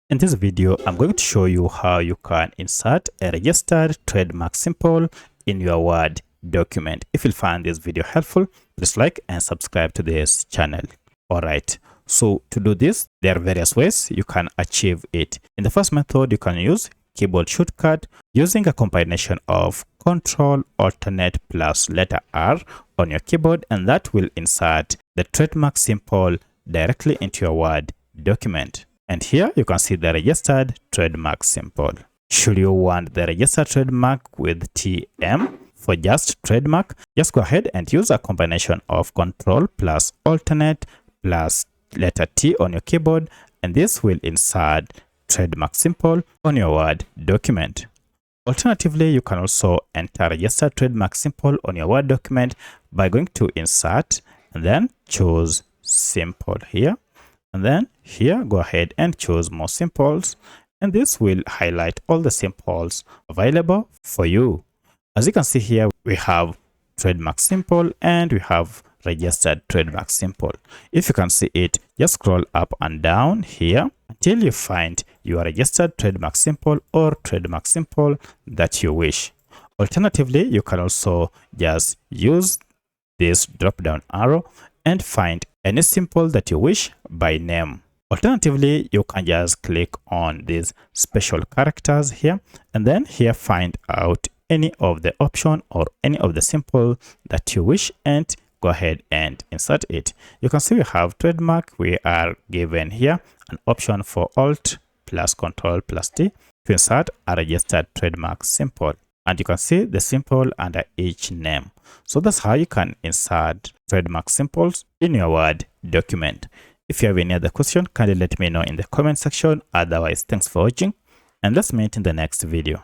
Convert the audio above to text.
In this video, I'm going to show you how you can insert a registered trademark symbol in your Word document. If you find this video helpful, please like and subscribe to this channel. Alright, so to do this, there are various ways you can achieve it. In the first method, you can use keyboard shortcut using a combination of Control Alternate plus letter R on your keyboard, and that will insert the trademark symbol directly into your Word document. And here you can see the registered trademark symbol. Should you want the registered trademark with TM for just trademark, just go ahead and use a combination of Control plus Alternate plus letter T on your keyboard, and this will insert trademark symbol on your Word document. Alternatively, you can also enter registered trademark symbol on your Word document by going to Insert and then choose Symbol here. And then here, go ahead and choose More Symbols, and this will highlight all the symbols available for you. As you can see here, we have trademark symbol and we have registered trademark symbol. If you can see it, just scroll up and down here until you find your registered trademark symbol or trademark symbol that you wish. Alternatively, you can also just use this drop down arrow and find any symbol that you wish by name. Alternatively, you can just click on these special characters here and then here find out any of the option or any of the symbol that you wish and go ahead and insert it. You can see we have trademark. We are given here an option for Alt plus Control plus T to insert a registered trademark symbol. And you can see the symbol under each name. So that's how you can insert trademark symbols in your Word document. If you have any other question, kindly let me know in the comment section. Otherwise, thanks for watching and let's meet in the next video.